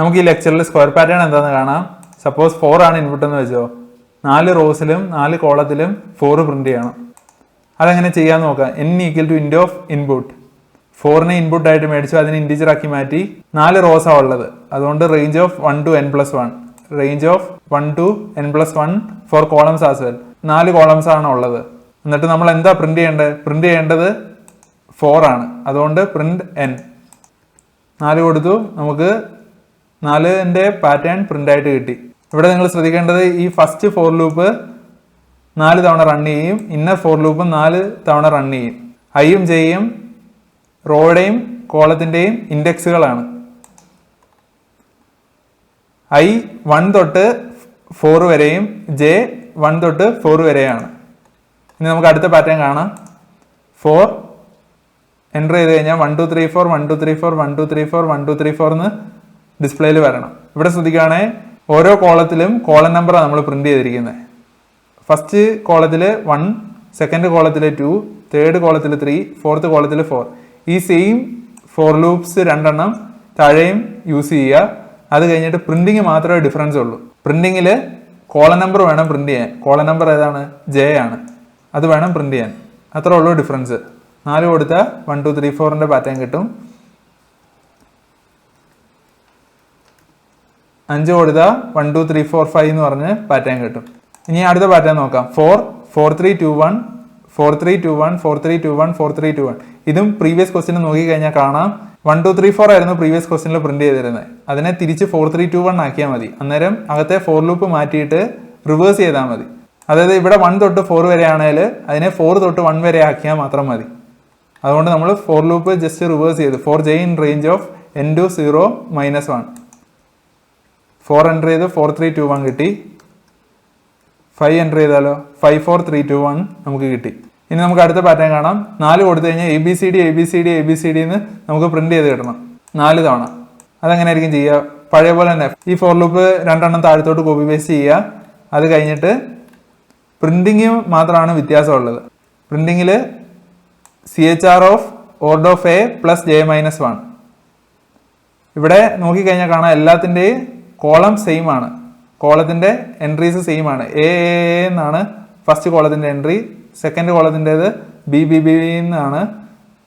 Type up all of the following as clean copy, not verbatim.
നമുക്ക് ഈ ലെക്ചറിൽ സ്ക്വയർ പാറ്റേൺ എന്താണെന്ന് കാണാം. സപ്പോസ് 4 ആണ് ഇൻപുട്ട് എന്ന് വെച്ചോ, 4 റോസിലും 4 കോളത്തിലും 4 പ്രിന്റ് ചെയ്യണം. അതെങ്ങനെ ചെയ്യാൻ നോക്കാം. n equal to end of input. 4നെ ഇൻപുട്ട് ആയിട്ട് മേടിച്ചു, അതിന് ഇൻറ്റീജർ ആക്കി മാറ്റി. 4 റോസാണ് ഉള്ളത്, അതുകൊണ്ട് range of 1 to n+1. Range of 1 to n+1 for columns as well. 4 columns ആണ് ഉള്ളത്. എന്നിട്ട് നമ്മൾ എന്താ പ്രിന്റ് ചെയ്യേണ്ടത്? പ്രിന്റ് ചെയ്യേണ്ടത് 4 ആണ്, അതുകൊണ്ട് പ്രിന്റ് n. 4 കൊടുത്തു, നമുക്ക് 4ന്റെ പാറ്റേൺ പ്രിന്റ് ആയിട്ട് കിട്ടി. ഇവിടെ നിങ്ങൾ ശ്രദ്ധിക്കേണ്ടത് ഈ ഫസ്റ്റ് ഫോർ ലൂപ്പ് 4 തവണ റൺ ചെയ്യും, ഇന്നർ ഫോർ ലൂപ്പ് 4 തവണ റൺ ചെയ്യും. ഐയും ജെയും റോയുടെയും കോളത്തിന്റെയും ഇൻഡെക്സുകളാണ്. ഐ 1 തൊട്ട് 4 വരെയും ജെ 1 തൊട്ട് 4 വരെയാണ്. ഇനി നമുക്ക് അടുത്ത പാറ്റേൺ കാണാം. 4 എൻ്റർ ചെയ്ത് കഴിഞ്ഞാൽ 1 2 3 4 1 2 3 4 1 2 3 4 1 2 3 4 എന്ന് ഡിസ്പ്ലേയിൽ വരണം. ഇവിടെ ശ്രദ്ധിക്കുകയാണെങ്കിൽ ഓരോ കോളത്തിലും കോളം നമ്പറാണ് നമ്മൾ പ്രിന്റ് ചെയ്തിരിക്കുന്നത്. ഫസ്റ്റ് കോളത്തിൽ 1, സെക്കൻഡ് കോളത്തിൽ 2, തേർഡ് കോളത്തിൽ 3, ഫോർത്ത് കോളത്തിൽ 4. ഈ സെയിം ഫോർ ലൂപ്സ് 2 എണ്ണം താഴെയും യൂസ് ചെയ്യുക. അത് കഴിഞ്ഞിട്ട് പ്രിന്റിങ് മാത്രമേ ഡിഫറൻസ് ഉള്ളൂ. പ്രിന്റിങ്ങിൽ കോളം നമ്പർ വേണം പ്രിന്റ് ചെയ്യാൻ. കോളം നമ്പർ ഏതാണ്? ജെ ആണ്. അത് വേണം പ്രിന്റ് ചെയ്യാൻ. അത്രേ ഉള്ളൂ ഡിഫറൻസ്. 4 കൊടുത്താൽ 1 2 3 4ന്റെ പാറ്റേൺ കിട്ടും. 5 കൊടുത്താൽ 1 2 3 4 5 എന്ന് പറഞ്ഞ് പാറ്റേൺ കിട്ടും. ഇനി അടുത്ത പാറ്റേൺ നോക്കാം. 4 4 3 2 1 4 3 2 1 4 3 2 1 4 3 2 1. ഇതും പ്രീവിയസ് ക്വസ്റ്റിന് നോക്കി കഴിഞ്ഞാൽ കാണാം 1 2 3 4 ആയിരുന്നു പ്രീവിയസ് ക്വസ്റ്റിനിൽ പ്രിന്റ് ചെയ്തിരുന്നത്. അതിനെ തിരിച്ച് 4 3 2 1 ആക്കിയാൽ മതി. അന്നേരം അകത്തെ ഫോർ ലൂപ്പ് മാറ്റിയിട്ട് റിവേഴ്സ് ചെയ്താൽ മതി. അതായത് ഇവിടെ 1 തൊട്ട് 4 വരെ ആണെങ്കിൽ അതിനെ 4 തൊട്ട് 1 വരെ ആക്കിയാൽ മാത്രം മതി. അതുകൊണ്ട് നമ്മൾ ഫോർ ലൂപ്പ് ജസ്റ്റ് റിവേഴ്സ് ചെയ്തു. 4 j in range of n to 0 - 1. 4 enter ചെയ്ത് 4 3 2 1 കിട്ടി. 5 എൻ്റർ ചെയ്താലോ 5 4 3 2 1 നമുക്ക് കിട്ടി. ഇനി നമുക്ക് അടുത്ത പാറ്റേൺ കാണാം. 4 കൊടുത്തു കഴിഞ്ഞാൽ ABCD ABCD ABCD എന്ന് നമുക്ക് പ്രിന്റ് ചെയ്ത് കിട്ടണം 4 തവണ. അതെങ്ങനെയായിരിക്കും ചെയ്യുക? പഴയ പോലെ തന്നെ ഈ ഫോർ ലൂപ്പ് 2 എണ്ണം താഴത്തോട്ട് കോപ്പി പേസ്റ്റ് ചെയ്യുക. അത് കഴിഞ്ഞിട്ട് പ്രിന്റിങ് മാത്രമാണ് വ്യത്യാസമുള്ളത്. പ്രിന്റിങ്ങിൽ CHR of order of A plus J - 1. ഇവിടെ നോക്കിക്കഴിഞ്ഞാൽ കാണാം എല്ലാത്തിൻ്റെയും കോളം സെയിം ആണ്. കോളത്തിന്റെ എൻട്രീസ് സെയിം ആണ്. എ എന്നാണ് ഫസ്റ്റ് കോളത്തിന്റെ എൻട്രി, സെക്കൻഡ് കോളത്തിൻ്റെത് BBB എന്നാണ്,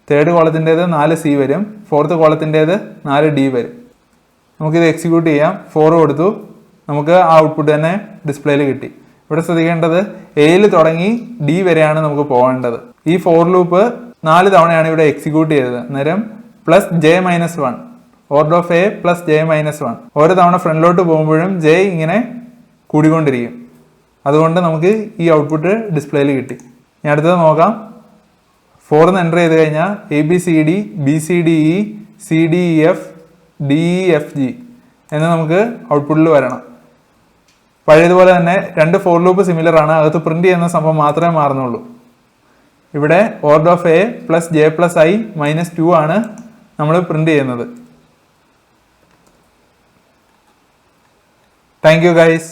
തേർഡ് കോളത്തിൻ്റെത് 4C വരും, ഫോർത്ത് കോളത്തിൻ്റെത് 4D വരും. നമുക്കിത് എക്സിക്യൂട്ട് ചെയ്യാം. 4 കൊടുത്തു, നമുക്ക് ആ ഔട്ട്പുട്ട് തന്നെ ഡിസ്പ്ലേയിൽ കിട്ടി. ഇവിടെ ശ്രദ്ധിക്കേണ്ടത് എയിൽ തുടങ്ങി D വരെയാണ് നമുക്ക് പോകേണ്ടത്. ഈ ഫോർ ലൂപ്പ് 4 തവണയാണ് ഇവിടെ എക്സിക്യൂട്ട് ചെയ്തത്. അന്നേരം plus J - 1 order of A plus J - 1. ഓരോ തവണ ഫ്രണ്ടിലോട്ട് പോകുമ്പോഴും J ഇങ്ങനെ കൂടിക്കൊണ്ടിരിക്കും. അതുകൊണ്ട് നമുക്ക് ഈ ഔട്ട്പുട്ട് ഡിസ്പ്ലേയിൽ കിട്ടി. ഇനി അടുത്തത് നോക്കാം. 4 എൻ്റർ ചെയ്ത് കഴിഞ്ഞാൽ ABCD BCDE CDEF DEFG എന്ന് നമുക്ക് ഔട്ട്പുട്ടിൽ വരണം. പഴയതുപോലെ തന്നെ 2 ഫോർ ലൂപ്പ് സിമിലർ ആണ്. അകത്ത് പ്രിന്റ് ചെയ്യുന്ന സംഭവം മാത്രമേ മാറുന്നുള്ളൂ. ഇവിടെ order of A plus J plus I - 2 ആണ് നമ്മൾ പ്രിന്റ് ചെയ്യുന്നത്. Thank you guys.